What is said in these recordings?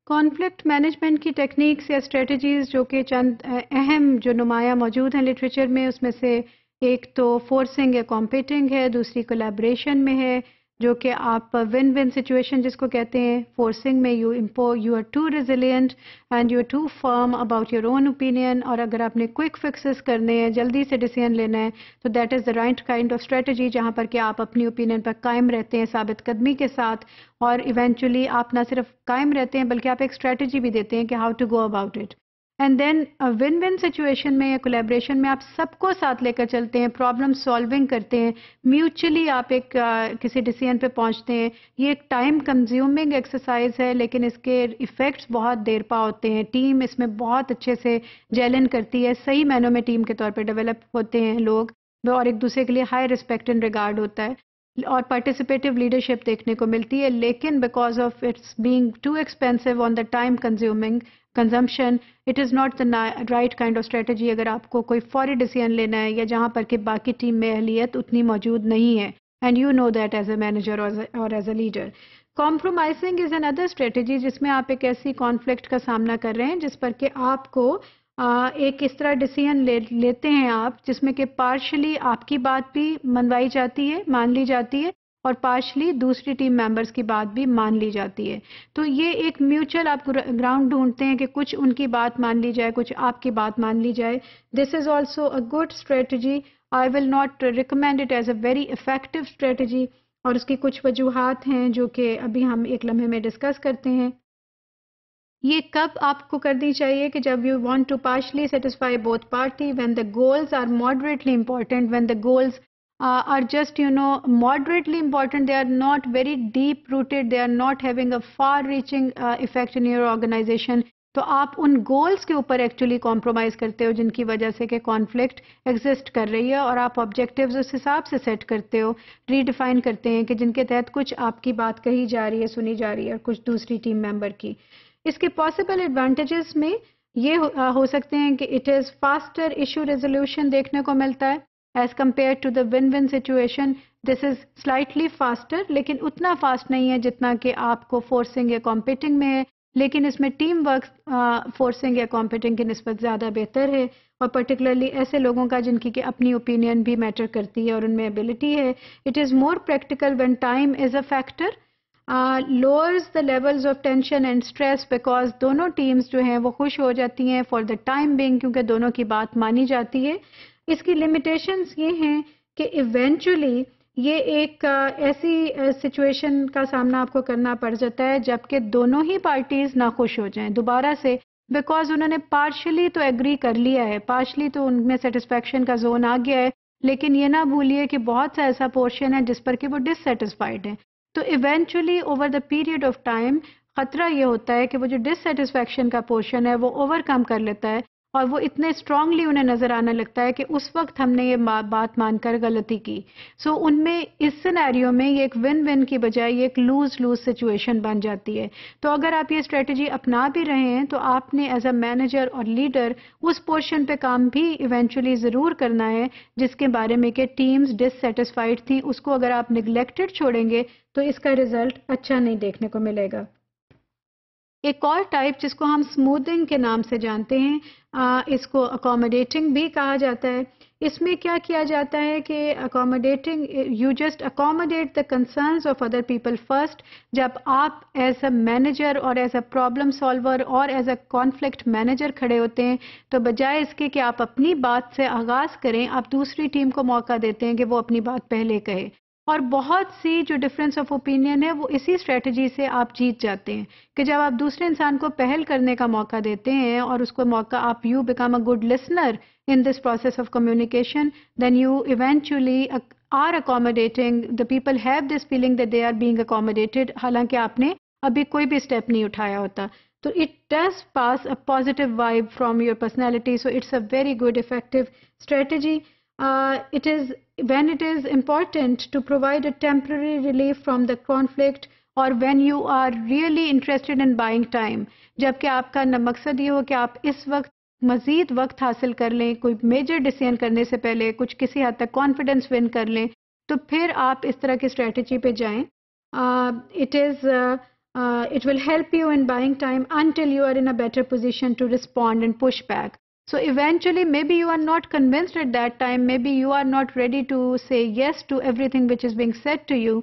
Conflict management کی techniques یا strategies جو کہ چند اہم جو نمایاں موجود ہیں لٹریچر میں، اس میں سے ایک تو فورسنگ یا کمپیٹنگ ہے، دوسری کولیبریشن میں ہے جو کہ آپ ون ون سچویشن جس کو کہتے ہیں. فورسنگ میں you are too resilient and you are too firm about your own opinion, اور اگر آپ نے کوئک فکسز کرنے ہیں، جلدی سے ڈیسیژن لینا ہے تو that is the right kind of strategy, جہاں پر کہ آپ اپنی اوپینین پر قائم رہتے ہیں ثابت قدمی کے ساتھ، اور ایونچولی آپ نہ صرف قائم رہتے ہیں بلکہ آپ ایک اسٹریٹجی بھی دیتے ہیں کہ how to go about it. And then one one situation میں یا کولیبریشن میں آپ سب کو ساتھ لے کر چلتے ہیں، پرابلم سالونگ کرتے ہیں، میوچلی آپ ایک کسی ڈیسیژن پہ پہنچتے ہیں. یہ ایک ٹائم کنزیومنگ ایکسرسائز ہے لیکن اس کے ایفیکٹس بہت دیر پا ہوتے ہیں. ٹیم اس میں بہت اچھے سے جیلن کرتی ہے، صحیح معنوں میں ٹیم کے طور پہ ڈیولپ ہوتے ہیں لوگ، اور ایک دوسرے کے لیے ہائی رسپیکٹ اینڈ ریگارڈ ہوتا ہے اور پارٹیسپیٹیو لیڈرشپ دیکھنے کو ملتی ہے. لیکن because of its being too expensive on the time consuming consumption, it is not the right kind of strategy اگر آپ کو کوئی فوری ڈیسیژن لینا ہے یا جہاں پر کہ باقی ٹیم میں اہلیت اتنی موجود نہیں ہے. And you know that as a manager اور as a leader. Compromising is another strategy جس میں آپ ایک ایسی کانفلکٹ کا سامنا کر رہے ہیں جس پر کہ آپ کو ایک اس طرح ڈیسیژن لیتے ہیں آپ جس میں کہ پارشلی آپ کی بات بھی منوائی جاتی ہے، مان لی جاتی ہے، اور پارشلی دوسری ٹیم ممبرس کی بات بھی مان لی جاتی ہے. تو یہ ایک میوچل آپ گراؤنڈ ڈھونڈتے ہیں کہ کچھ ان کی بات مان لی جائے، کچھ آپ کی بات مان لی جائے. This is also a good strategy. I will not recommend it as a very effective strategy, اور اس کی کچھ وجوہات ہیں جو کہ ابھی ہم ایک لمحے میں ڈسکس کرتے ہیں. یہ کب آپ کو کرنی چاہیے کہ جب you want to partially satisfy both party, when the goals are moderately important, when the goals are just moderately important, they are not very deep rooted, they are not having a far reaching effect in your organization. تو آپ ان goals کے اوپر actually compromise کرتے ہو جن کی وجہ سے کہ کانفلکٹ ایگزسٹ کر رہی ہے، اور آپ آبجیکٹیوز اس حساب سے سیٹ کرتے ہو، ری ڈیفائن کرتے ہیں کہ جن کے تحت کچھ آپ کی بات کہی جا رہی ہے، سنی جا رہی ہے، اور کچھ دوسری ٹیم ممبر کی. اس کے پاسبل ایڈوانٹیجز میں یہ ہو سکتے ہیں کہ it is faster issue resolution دیکھنے کو ملتا ہے as compared to the win-win situation. This is slightly faster لیکن اتنا فاسٹ نہیں ہے جتنا کہ آپ کو فورسنگ یا کمپیٹنگ میں ہے، لیکن اس میں ٹیم ورک فورسنگ یا کمپیٹنگ کی نسبت زیادہ بہتر ہے، اور پرٹیکولرلی ایسے لوگوں کا جن کی کہ اپنی اوپینین بھی میٹر کرتی ہے اور ان میں ابیلٹی ہے. It is more practical when time is a factor. lowers the levels of tension and stress because دونوں ٹیمز جو ہیں وہ خوش ہو جاتی ہیں فار دا ٹائم بینگ، کیونکہ دونوں کی بات مانی جاتی ہے. اس کی لمیٹیشنز یہ ہیں کہ ایونچولی یہ ایک ایسی سچویشن کا سامنا آپ کو کرنا پڑ جاتا ہے جب کہ دونوں ہی پارٹیز ناخوش ہو جائیں دوبارہ سے، بیکاز انہوں نے پارشلی تو ایگری کر لیا ہے، پارشلی تو ان میں سیٹسفیکشن کا زون آ گیا ہے، لیکن یہ نہ بھولیے کہ بہت سا ایسا پورشن ہے جس پر کہ وہ ڈس سیٹسفائیڈ ہیں. تو eventually over the period of time خطرہ یہ ہوتا ہے کہ وہ جو ڈس سیٹسفیکشن کا پورشن ہے وہ اوور کم کر لیتا ہے، اور وہ اتنے اسٹرانگلی انہیں نظر آنے لگتا ہے کہ اس وقت ہم نے یہ بات مان کر غلطی کی. سو ان میں اس سینیریو میں یہ ایک ون ون کی بجائے یہ ایک لوز لوز سچویشن بن جاتی ہے. تو اگر آپ یہ اسٹریٹجی اپنا بھی رہے ہیں تو آپ نے ایز اے مینیجر اور لیڈر اس پورشن پہ کام بھی ایونچولی ضرور کرنا ہے جس کے بارے میں کہ ٹیمز ڈس سیٹسفائیڈ تھیں. اس کو اگر آپ نگلیکٹڈ چھوڑیں گے تو اس کا رزلٹ اچھا نہیں دیکھنے کو ملے گا. ایک اور ٹائپ جس کو ہم اسموتھنگ کے نام سے جانتے ہیں، اس کو اکوموڈیٹنگ بھی کہا جاتا ہے. اس میں کیا کیا جاتا ہے کہ accommodating, you just accommodate the concerns of other people first. جب آپ ایز اے مینیجر اور ایز اے پرابلم سالور اور ایز اے کانفلکٹ مینیجر کھڑے ہوتے ہیں تو بجائے اس کے کہ آپ اپنی بات سے آغاز کریں، آپ دوسری ٹیم کو موقع دیتے ہیں کہ وہ اپنی بات پہلے کہے. اور بہت سی جو ڈفرینس آف اوپینین ہے وہ اسی اسٹریٹجی سے آپ جیت جاتے ہیں کہ جب آپ دوسرے انسان کو پہل کرنے کا موقع دیتے ہیں اور اس کو موقع آپ you become a good listener in this process of communication, then you eventually are accommodating the people have this feeling that they are being accommodated, حالانکہ آپ نے ابھی کوئی بھی اسٹیپ نہیں اٹھایا ہوتا. تو it does pass a positive vibe from your personality. So it's a very good effective strategy. It is when it is important to provide a temporary relief from the conflict, or when you are really interested in buying time. جبکہ آپ کا مقصد یہ ہو کہ آپ اس وقت مزید وقت حاصل کر لیں، کوئی میجر ڈیسیژن کرنے سے پہلے کچھ کسی حد تک کانفیڈنس ون کر لیں، تو پھر آپ اس طرح کی اسٹریٹجی پہ جائیں. It is it will help you in buying time until you are in a better position to respond and push back. So eventually, maybe you are not convinced at that time, maybe you are not ready to say yes to everything which is being said to you,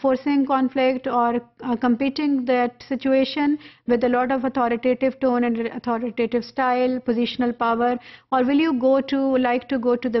forcing conflict or competing that situation with a lot of authoritative tone and authoritative style, positional power, or will you like to go to the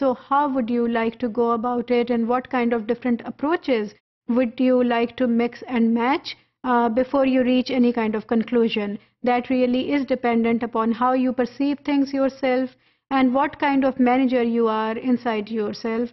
So how would you like to go about it and what kind of different approaches would you like to mix and match before you reach any kind of conclusion? That really is dependent upon how you perceive things yourself and what kind of manager you are inside yourself,